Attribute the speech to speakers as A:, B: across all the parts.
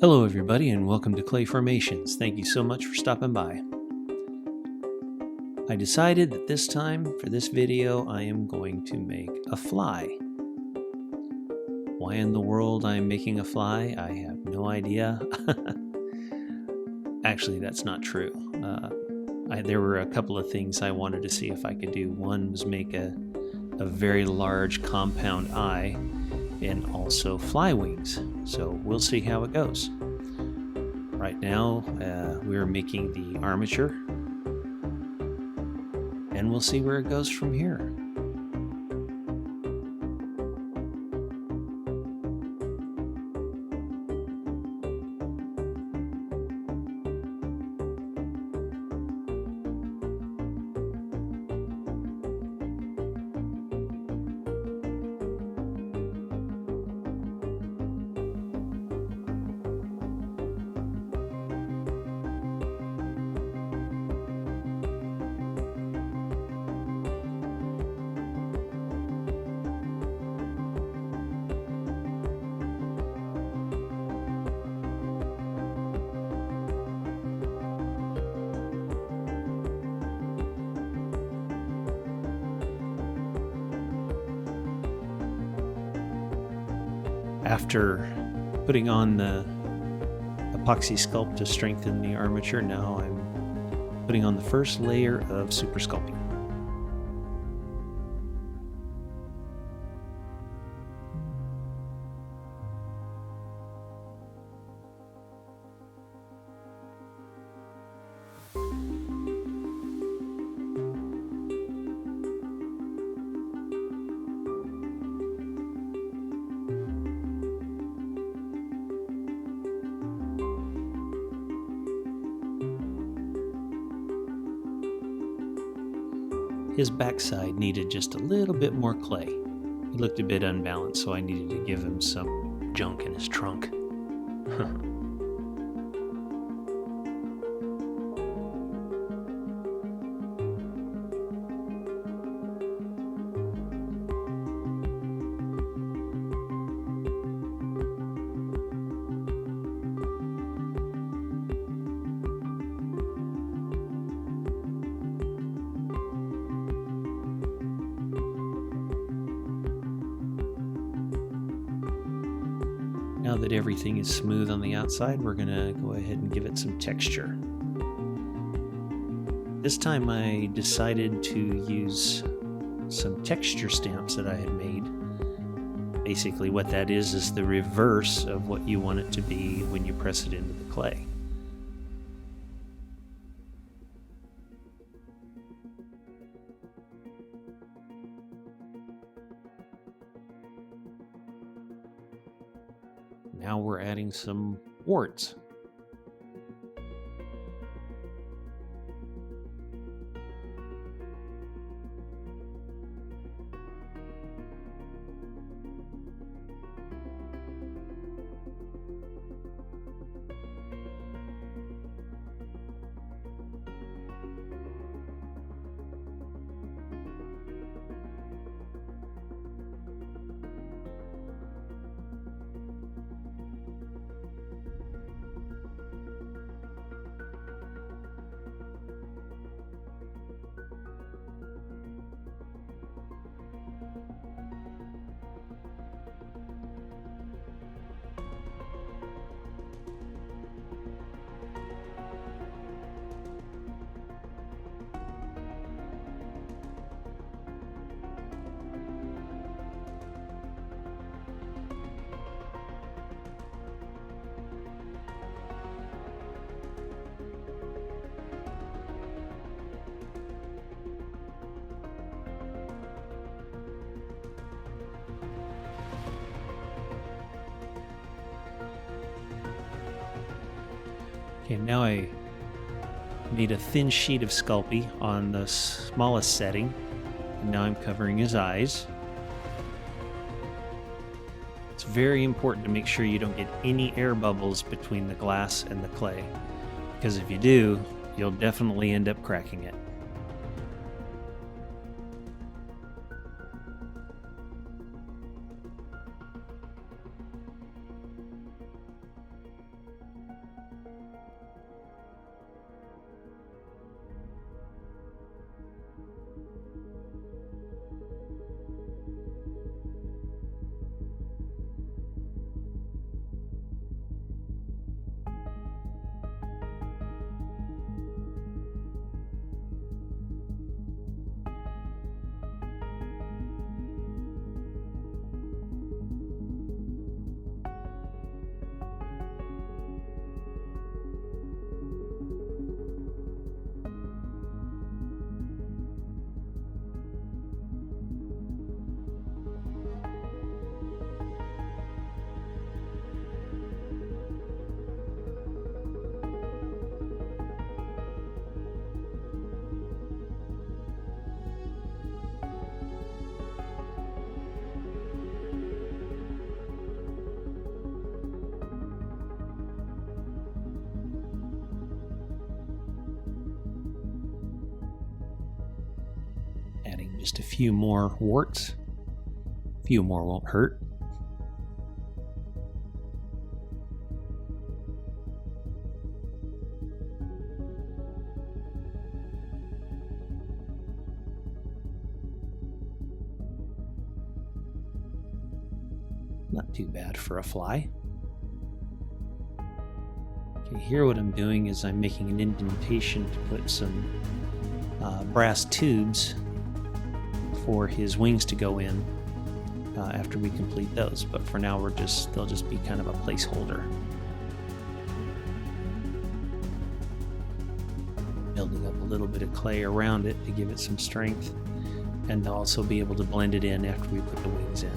A: Hello everybody and welcome to Clay Formations. Thank you so much for stopping by. I decided that this time for this video I am going to make a fly. Why in the world I'm making a fly, I have no idea. Actually, that's not true. There were a couple of things I wanted to see if I could do. One was make a very large compound eye and also fly wings. So we'll see how it goes. Right now, we're making the armature, and we'll see where it goes from here. After putting on the Epoxy Sculpt to strengthen the armature, now I'm putting on the first layer of Super Sculpting. His backside needed just a little bit more clay. He looked a bit unbalanced, so I needed to give him some junk in his trunk. Now that everything is smooth on the outside, we're going to go ahead and give it some texture. This time I decided to use some texture stamps that I had made. Basically what that is the reverse of what you want it to be when you press it into the clay. Now we're adding some warts. Okay, now I need a thin sheet of Sculpey on the smallest setting. And now I'm covering his eyes. It's very important to make sure you don't get any air bubbles between the glass and the clay, because if you do, you'll definitely end up cracking it. Just a few more warts. A few more won't hurt. Not too bad for a fly. Okay, here what I'm doing is I'm making an indentation to put some brass tubes for his wings to go in after we complete those. But for now, they'll just be kind of a placeholder. Building up a little bit of clay around it to give it some strength, and they'll also be able to blend it in after we put the wings in.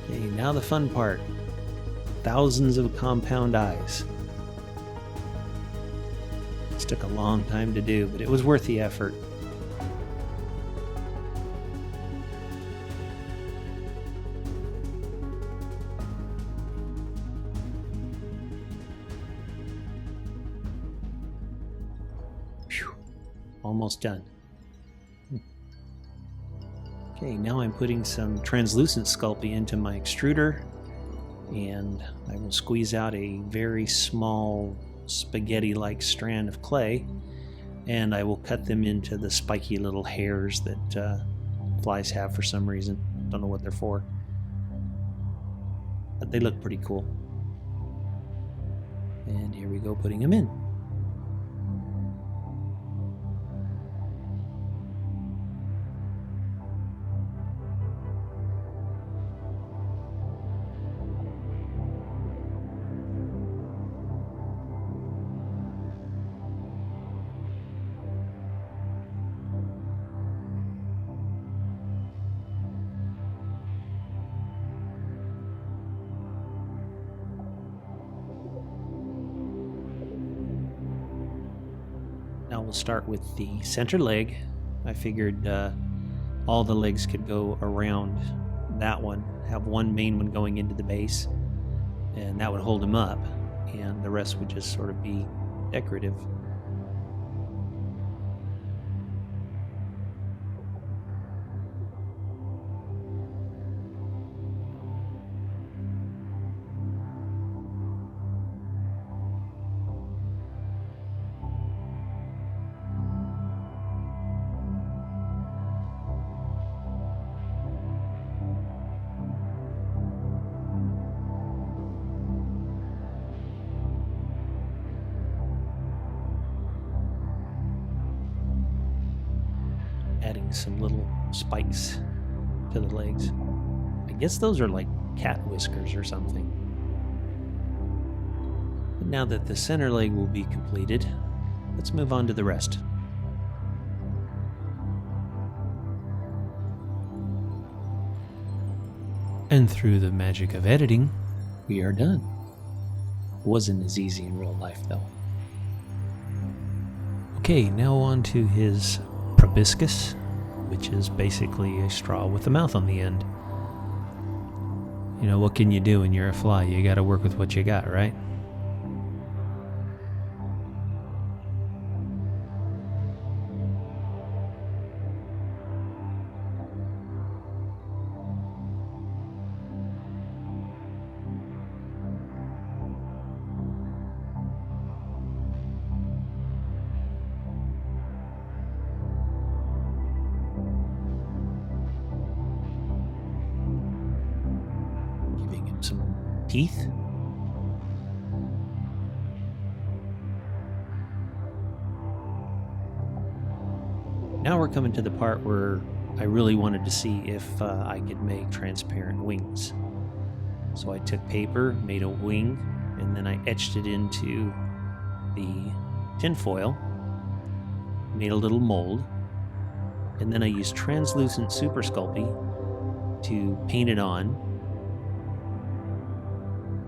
A: Okay, now the fun part. Thousands of compound eyes. This took a long time to do, but it was worth the effort. Whew. Almost done. Okay, now I'm putting some translucent Sculpey into my extruder, and I will squeeze out a very small spaghetti-like strand of clay, and I will cut them into the spiky little hairs that flies have for some reason. Don't know what they're for, but they look pretty cool. And here we go, putting them in. Now we'll start with the center leg. I figured all the legs could go around that one, have one main one going into the base, and that would hold him up, and the rest would just sort of be decorative. Adding some little spikes to the legs. I guess those are like cat whiskers or something. But now that the center leg will be completed, let's move on to the rest. And through the magic of editing, we are done. It wasn't as easy in real life though. Okay, now on to his proboscis, which is basically a straw with a mouth on the end. You know, what can you do when you're a fly? You gotta work with what you got, right? Some teeth. Now we're coming to the part where I really wanted to see if I could make transparent wings. So I took paper, made a wing, and then I etched it into the tinfoil, made a little mold, and then I used translucent Super Sculpey to paint it on.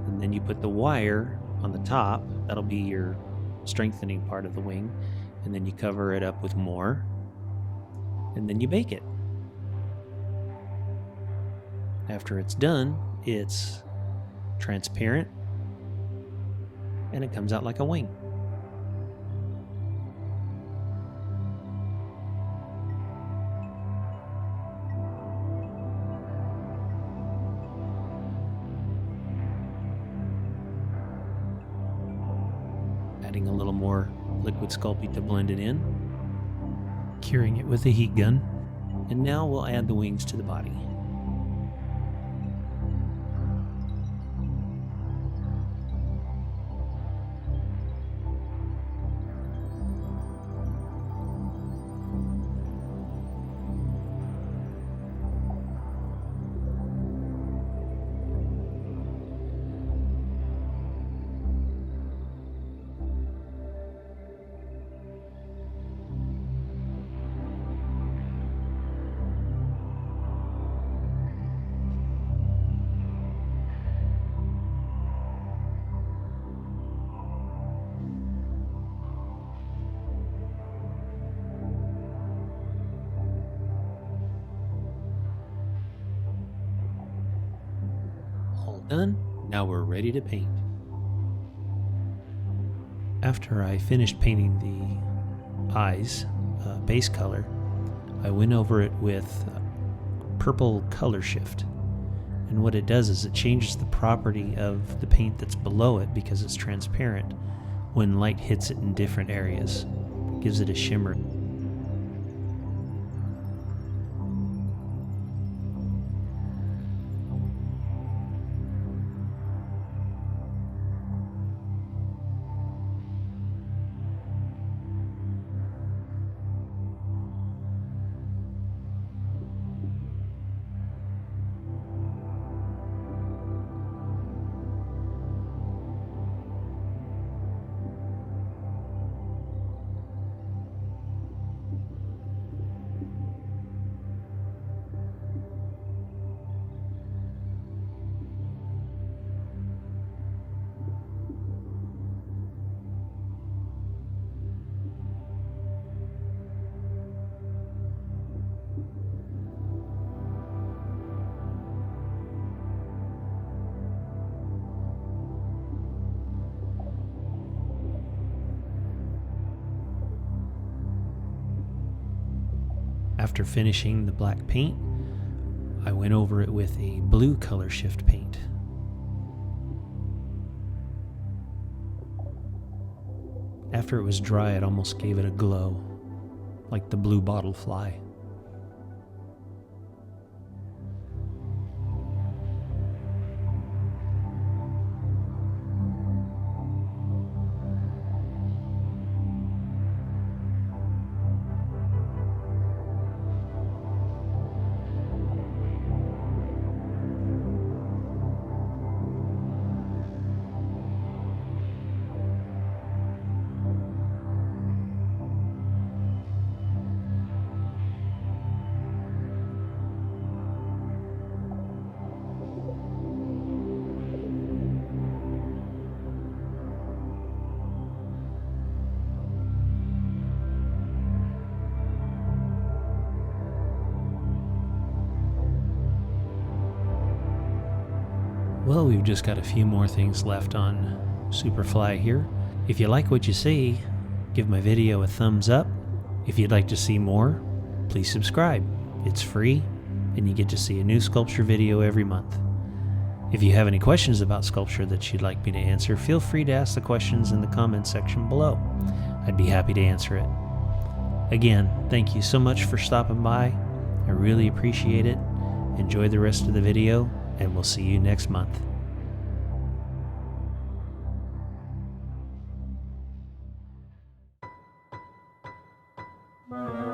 A: And then you put the wire on the top, that'll be your strengthening part of the wing, and then you cover it up with more, and then you bake it. After it's done, it's transparent, and it comes out like a wing. adding a little more liquid Sculpey to blend it in, curing it with a heat gun, and now we'll add the wings to the body. Done. Now we're ready to paint. After I finished painting the eyes base color, I went over it with purple color shift, and what it does is it changes the property of the paint that's below it because it's transparent. When light hits it in different areas, it gives it a shimmer. After finishing the black paint, I went over it with a blue color shift paint. After it was dry, it almost gave it a glow, like the blue bottle fly. Well, we've just got a few more things left on Superfly here. If you like what you see, give my video a thumbs up. If you'd like to see more, please subscribe. It's free, and you get to see a new sculpture video every month. If you have any questions about sculpture that you'd like me to answer, feel free to ask the questions in the comments section below. I'd be happy to answer it. Again, thank you so much for stopping by. I really appreciate it. Enjoy the rest of the video, and we'll see you next month.
B: Bye.